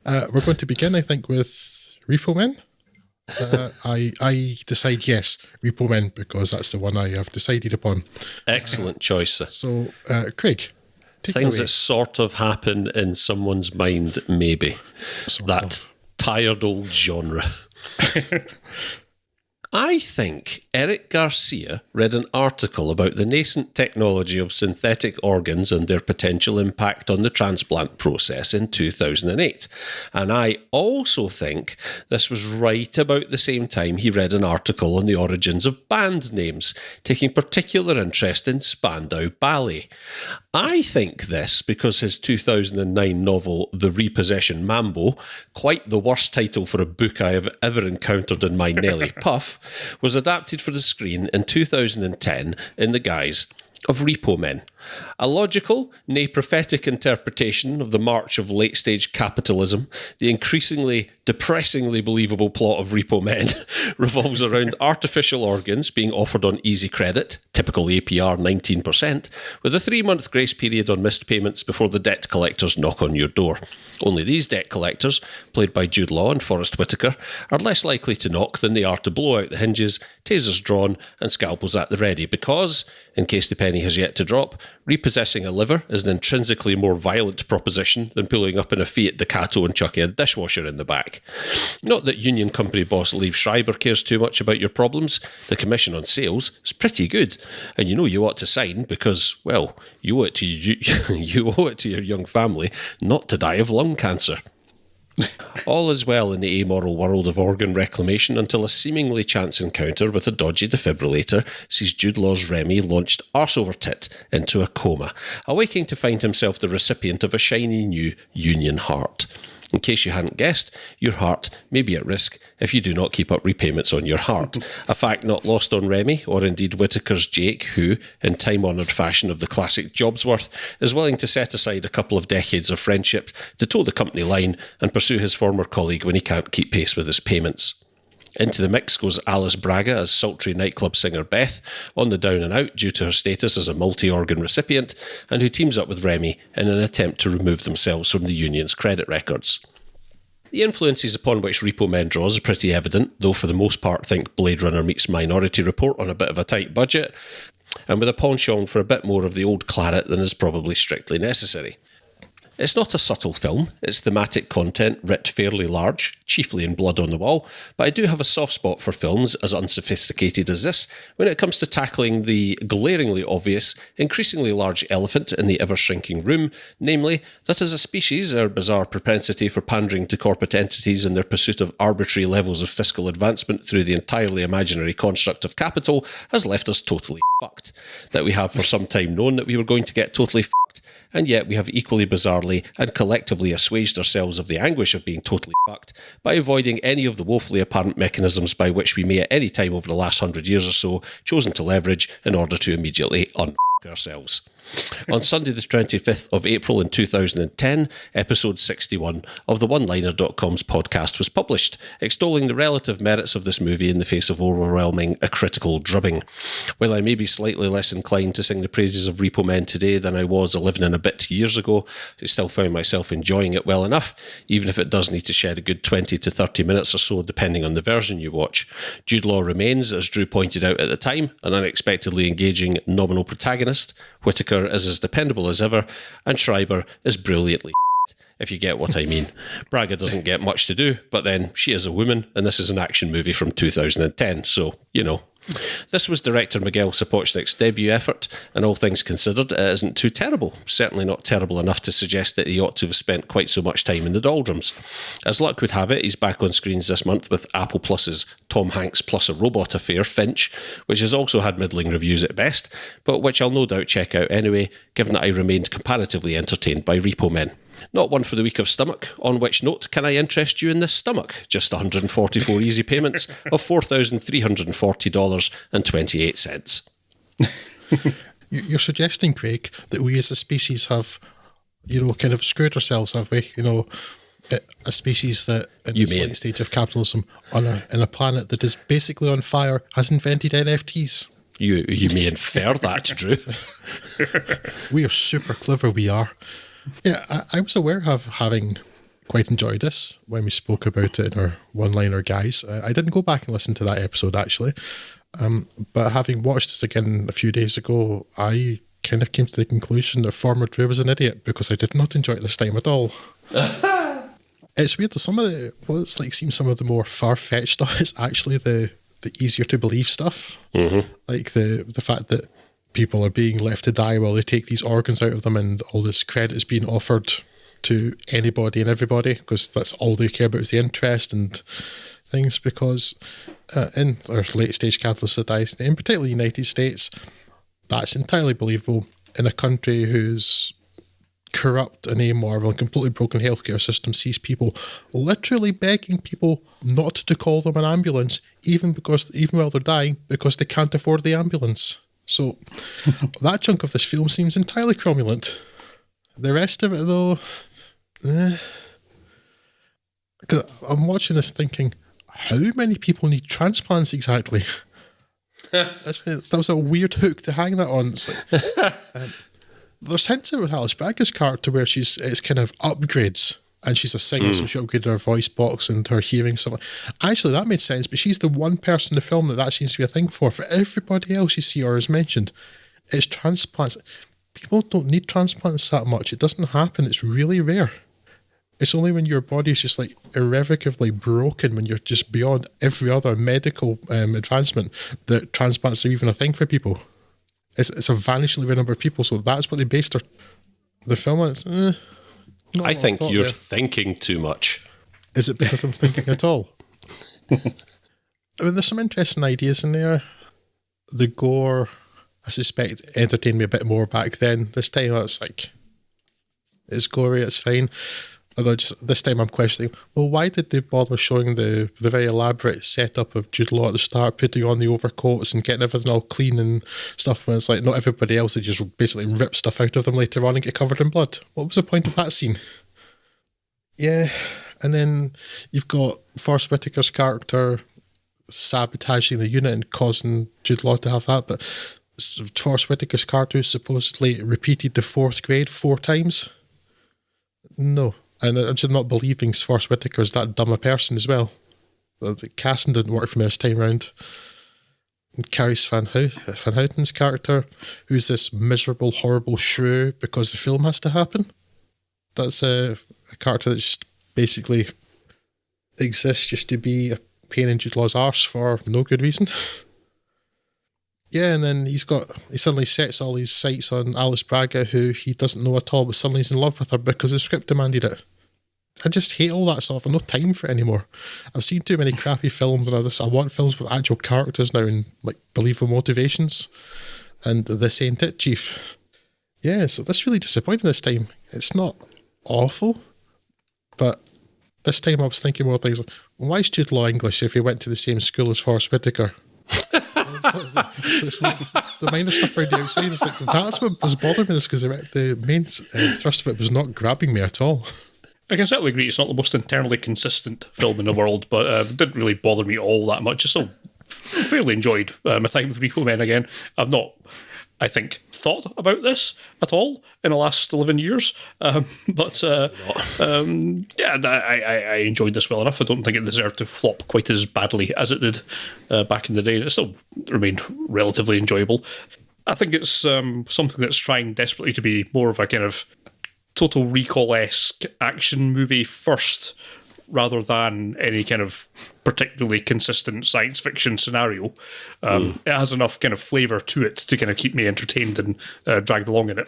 We're going to begin, I think, with Repo Men. I decide yes, Repo Men, because that's the one I have decided upon. Excellent choice, sir. So, Craig, take Things it away. that sort of happen in someone's mind, maybe. Sort that of. tired old genre. I think Eric Garcia read an article about the nascent technology of synthetic organs and their potential impact on the transplant process in 2008. And I also think this was right about the same time he read an article on the origins of band names, taking particular interest in Spandau Ballet. I think this because his 2009 novel, The Repossession Mambo, quite the worst title for a book I have ever encountered in my Nelly Puff, was adapted for the screen in 2010 in the guise of Repo Men. A logical, nay prophetic interpretation of the march of late-stage capitalism, the increasingly depressingly believable plot of Repo Men revolves around artificial organs being offered on easy credit, typical APR 19%, with a 3-month grace period on missed payments before the debt collectors knock on your door. Only these debt collectors, played by Jude Law and Forrest Whitaker, are less likely to knock than they are to blow out the hinges, tasers drawn, and scalpels at the ready, because, in case the penny has yet to drop, repossessing a liver is an intrinsically more violent proposition than pulling up in a Fiat Ducato and chucking a dishwasher in the back. Not that Union Company boss Liev Schreiber cares too much about your problems. The commission on sales is pretty good, and you know you ought to sign because, well, you owe it to you owe it to your young family not to die of lung cancer. All is well in the amoral world of organ reclamation until a seemingly chance encounter with a dodgy defibrillator sees Jude Law's Remy launched arse over tit into a coma, awaking to find himself the recipient of a shiny new union heart. In case you hadn't guessed, your heart may be at risk if you do not keep up repayments on your heart. A fact not lost on Remy, or indeed Whitaker's Jake, who, in time-honoured fashion of the classic Jobsworth, is willing to set aside a couple of decades of friendship to toe the company line and pursue his former colleague when he can't keep pace with his payments. Into the mix goes Alice Braga as sultry nightclub singer Beth, on the down and out due to her status as a multi-organ recipient, and who teams up with Remy in an attempt to remove themselves from the union's credit records. The influences upon which Repo Men draws are pretty evident, though for the most part think Blade Runner meets Minority Report on a bit of a tight budget, and with a penchant for a bit more of the old claret than is probably strictly necessary. It's not a subtle film, its thematic content writ fairly large, chiefly in blood on the wall, but I do have a soft spot for films as unsophisticated as this when it comes to tackling the glaringly obvious, increasingly large elephant in the ever-shrinking room, namely that as a species our bizarre propensity for pandering to corporate entities in their pursuit of arbitrary levels of fiscal advancement through the entirely imaginary construct of capital has left us totally fucked. That we have for some time known that we were going to get totally fucked, and yet we have equally bizarrely and collectively assuaged ourselves of the anguish of being totally fucked by avoiding any of the woefully apparent mechanisms by which we may at any time over the last 100 years or so chosen to leverage in order to immediately ourselves. On Sunday the 25th of April in 2010, episode 61 of the OneLiner.com's podcast was published, extolling the relative merits of this movie in the face of overwhelming a critical drubbing. While I may be slightly less inclined to sing the praises of Repo Men today than I was 11 and a bit years ago, I still found myself enjoying it well enough, even if it does need to shed a good 20 to 30 minutes or so depending on the version you watch. Jude Law remains, as Drew pointed out at the time, an unexpectedly engaging nominal protagonist. Whitaker is as dependable as ever, and Schreiber is brilliantly if you get what I mean. Braga doesn't get much to do, but then she is a woman, and this is an action movie from 2010, so, you know. This was director Miguel Sapochnik's debut effort, and all things considered, it isn't too terrible. Certainly not terrible enough to suggest that he ought to have spent quite so much time in the doldrums. As luck would have it, he's back on screens this month with Apple Plus's Tom Hanks plus a robot affair, Finch, which has also had middling reviews at best, but which I'll no doubt check out anyway, given that I remained comparatively entertained by Repo Men. Not one for the weak of stomach, on which note can I interest you in this stomach? Just 144 easy payments of $4,340.28. You're suggesting, Craig, that we as a species have, kind of screwed ourselves, have we? A species that, in this late stage of capitalism, on a planet that is basically on fire, has invented NFTs. You may infer that, Drew. We are super clever, we are. Yeah, I was aware of having quite enjoyed this when we spoke about it in our one-liner guys. I didn't go back and listen to that episode, actually. But having watched this again a few days ago, I kind of came to the conclusion that former Drew was an idiot because I did not enjoy it this time at all. It's weird, though. Some of the, well, it's like seems some of the more far-fetched stuff is actually the easier to believe stuff. Mm-hmm. Like the fact that people are being left to die while they take these organs out of them, and all this credit is being offered to anybody and everybody because that's all they care about is the interest and things. Because in our late stage capitalist society, in particular the United States, that's entirely believable in a country whose corrupt and amoral and completely broken healthcare system sees people literally begging people not to call them an ambulance, even while they're dying, because they can't afford the ambulance. So that chunk of this film seems entirely cromulent. The rest of it, though, because I'm watching this thinking, how many people need transplants exactly? That was a weird hook to hang that on. It's like, there's hints with Alice Braga's character where it's kind of upgrades, and she's a singer, so she upgraded her voice box and her hearing. So actually, that made sense. But she's the one person in the film that seems to be a thing for. For everybody else you see or is mentioned, it's transplants. People don't need transplants that much. It doesn't happen. It's really rare. It's only when your body's just like irrevocably broken, when you're just beyond every other medical advancement, that transplants are even a thing for people. It's a vanishingly rare number of people, so that's what they based the film on. I think you're thinking too much. Is it because I'm thinking at all? I mean, there's some interesting ideas in there. The gore, I suspect, entertained me a bit more back then. This time, it's like, it's gory, it's fine. Although just this time I'm questioning, well, why did they bother showing the very elaborate setup of Jude Law at the start, putting on the overcoats and getting everything all clean and stuff, when it's like not everybody else, they just basically rip stuff out of them later on and get covered in blood? What was the point of that scene? Yeah, and then you've got Forrest Whitaker's character sabotaging the unit and causing Jude Law to have that, but Forrest Whitaker's character supposedly repeated the 4th grade 4 times. No. And I'm just not believing Forrest Whitaker is that dumb a person as well. The casting didn't work for me this time round. And Carice Van Houten's character, who's this miserable, horrible shrew because the film has to happen. That's a character that just basically exists just to be a pain in Jude Law's arse for no good reason. Yeah, and then he suddenly sets all his sights on Alice Braga, who he doesn't know at all, but suddenly he's in love with her because the script demanded it. I just hate all that stuff. I've no time for it anymore. I've seen too many crappy films, and I want films with actual characters now and like believable motivations. And this ain't it, Chief. Yeah, so that's really disappointing this time. It's not awful, but this time I was thinking more things like, why is Jude Law English if he went to the same school as Forrest Whitaker? The minor stuff around the outside is like, that's what was bothering me, is because the main thrust of it was not grabbing me at all. I can certainly agree it's not the most internally consistent film in the world, but it didn't really bother me all that much. I still fairly enjoyed my time with Repo Men again. I've not, I think, thought about this at all in the last 11 years. I enjoyed this well enough. I don't think it deserved to flop quite as badly as it did back in the day. It still remained relatively enjoyable. I think it's something that's trying desperately to be more of a kind of Total Recall-esque action movie first, rather than any kind of particularly consistent science fiction scenario. It has enough kind of flavour to it to kind of keep me entertained and dragged along in it.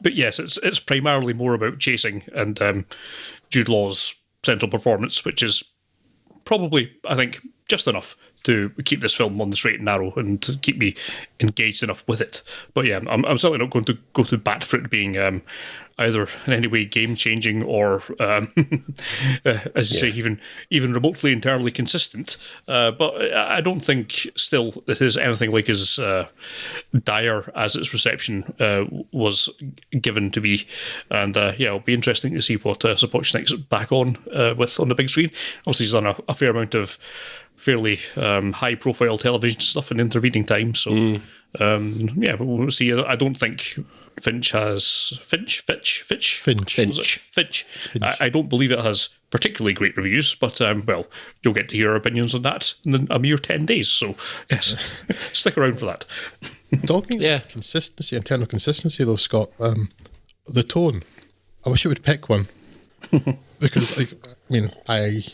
But yes, it's primarily more about chasing and Jude Law's central performance, which is probably, I think, just enough to keep this film on the straight and narrow and to keep me engaged enough with it. But yeah, I'm certainly not going to go to bat for it being either in any way game-changing or, as you say, even remotely internally consistent. But I don't think still it is anything like as dire as its reception was given to be. And it'll be interesting to see what Sapochnik's back on with on the big screen. Obviously, he's done a fair amount of fairly high-profile television stuff in intervening time. So, we'll see. I don't think Finch has Finch. Finch. I don't believe it has particularly great reviews, but well, you'll get to hear our opinions on that in a mere 10 days. So yes, stick around for that. Talking of consistency, internal consistency, though, Scott, the tone. I wish you would pick one because, I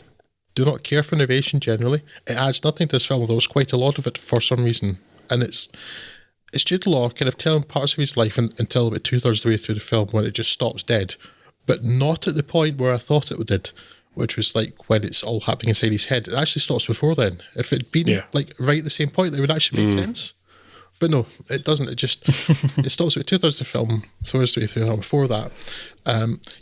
do not care for narration generally. It adds nothing to this film. There was quite a lot of it for some reason, and it's Jude Law kind of telling parts of his life until about 2/3 of the way through the film when it just stops dead, but not at the point where I thought it did, which was like when it's all happening inside his head. It actually stops before then. If it'd been like right at the same point, that would actually make sense. But no, it doesn't. It just it stops at 2/3 of the film, thirds of the way through the film. Before that,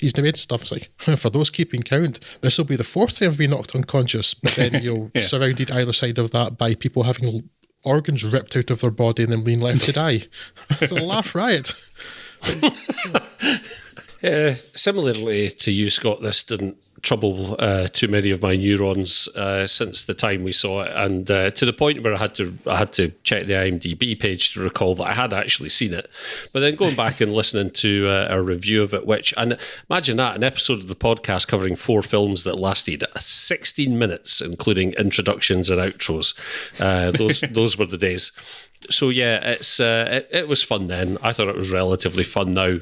he's narrating stuff. It's like, for those keeping count, this will be the 4th time I've been knocked unconscious. But then surrounded either side of that by people having organs ripped out of their body and then being left to die. It's a laugh riot. Similarly to you, Scott, this didn't trouble too many of my neurons since the time we saw it, and to the point where I had to check the IMDb page to recall that I had actually seen it. But then going back and listening to a review of it, and imagine that, an episode of the podcast covering 4 films that lasted 16 minutes, including introductions and outros. Those were the days. So yeah, it was fun then. I thought it was relatively fun now.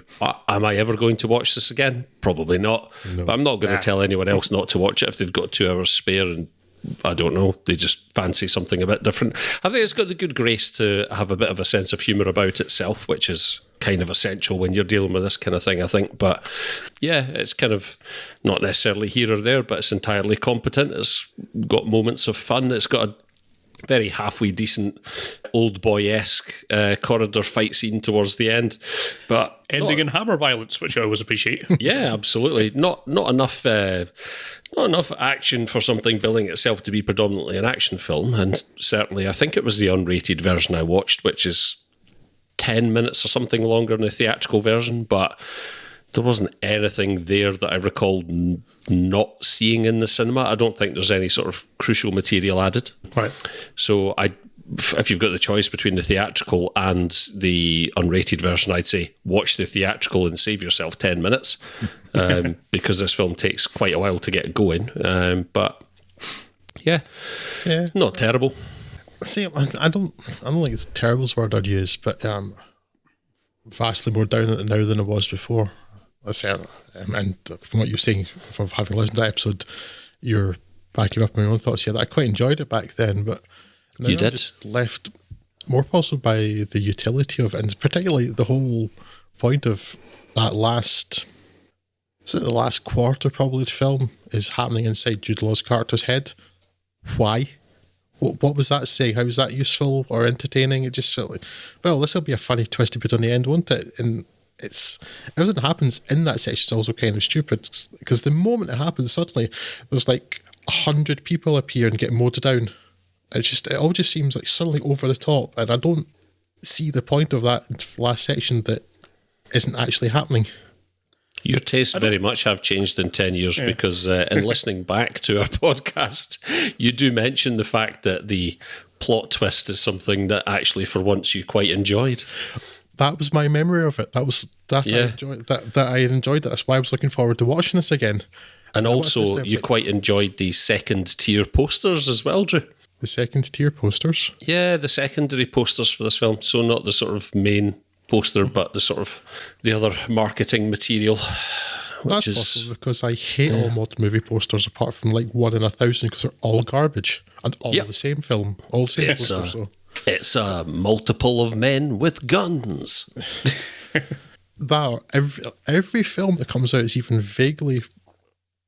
Am I ever going to watch this again? Probably not. No. But I'm not going to tell anyone else not to watch it if they've got 2 hours spare and I don't know, they just fancy something a bit different. I think it's got the good grace to have a bit of a sense of humour about itself, which is kind of essential when you're dealing with this kind of thing, I think. But yeah, it's kind of not necessarily here or there, but it's entirely competent. It's got moments of fun. It's got a very halfway decent old boy-esque corridor fight scene towards the end, but ending in hammer violence, which I always appreciate. Yeah, absolutely. Not enough action for something billing itself to be predominantly an action film, and certainly I think it was the unrated version I watched, which is 10 minutes or something longer than the theatrical version, but there wasn't anything there that I recalled not seeing in the cinema. I don't think there's any sort of crucial material added. Right. So if you've got the choice between the theatrical and the unrated version, I'd say watch the theatrical and save yourself 10 minutes because this film takes quite a while to get going. But yeah, not terrible. See, I don't think it's terrible's word I'd use, but vastly more down it now than I was before. And from what you're saying, from having listened to that episode, you're backing up my own thoughts here. That I quite enjoyed it back then, but now you did. I'm just left more puzzled by the utility of it, and particularly the whole point of that last quarter probably of the film is happening inside Jude Law's character's head. Why? What was that saying? How was that useful or entertaining? It just felt like, well, this will be a funny twist to put on the end, won't it? And everything that happens in that section is also kind of stupid, because the moment it happens, suddenly there's like 100 people appear and get mowed down. It all just seems like suddenly over the top, and I don't see the point of that last section that isn't actually happening. Your tastes very much have changed in 10 years because in listening back to our podcast, you do mention the fact that the plot twist is something that actually for once you quite enjoyed. That was my memory of it. I enjoyed that. I enjoyed that. That's why I was looking forward to watching this again. And also, you quite enjoyed the second tier posters as well, Drew. The second tier posters? Yeah, the secondary posters for this film. So not the sort of main poster, but the sort of the other marketing material. That's possible, because I hate all modern movie posters apart from like 1 in 1,000, because they're all garbage and all the same film, all the same posters. It's a multiple of men with guns. Every film that comes out is even vaguely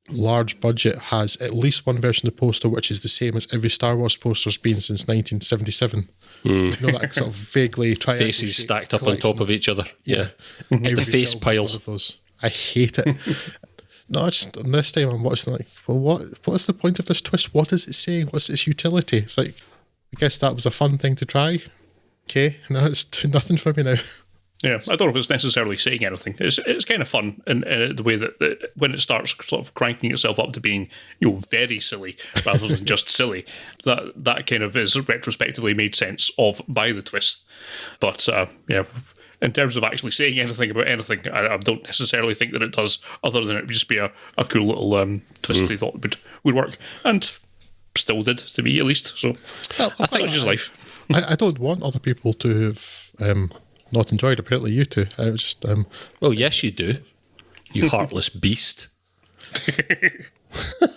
large budget has at least one version of the poster which is the same as every Star Wars poster's been since 1977. You know, that sort of vaguely faces stacked up on top of each other. Yeah. The face pile. Of those. I hate it. No, just this time I'm watching like, well, what's the point of this twist? What is it saying? What's its utility? It's like, I guess that was a fun thing to try. Okay, no, it's doing nothing for me now. Yeah, I don't know if it's necessarily saying anything. It's kind of fun in the way that when it starts sort of cranking itself up to being, very silly rather than just silly. That kind of is retrospectively made sense of by the twist. But in terms of actually saying anything about anything, I don't necessarily think that it does, other than it would just be a cool little twist they thought would work. And still did, to me at least. So I think it's just life. I don't want other people to have not enjoyed it. Apparently you two. I was just... well, yes, you do. You heartless beast.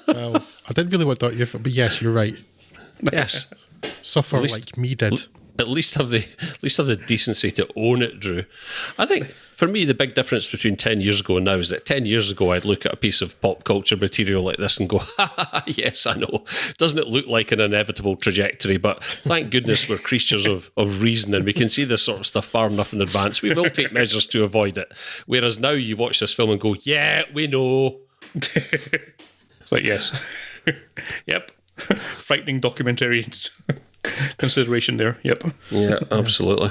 Well, I didn't really want to, but yes, you're right. Yes. Suffer like me did. At least have the decency to own it, Drew. I think for me the big difference between 10 years ago and now is that 10 years ago I'd look at a piece of pop culture material like this and go, yes, I know. Doesn't it look like an inevitable trajectory? But thank goodness we're creatures of reason and we can see this sort of stuff far enough in advance. We will take measures to avoid it. Whereas now you watch this film and go, yeah, we know. It's like, yes. Yep. Frightening documentary consideration there. Yep. Yeah, absolutely.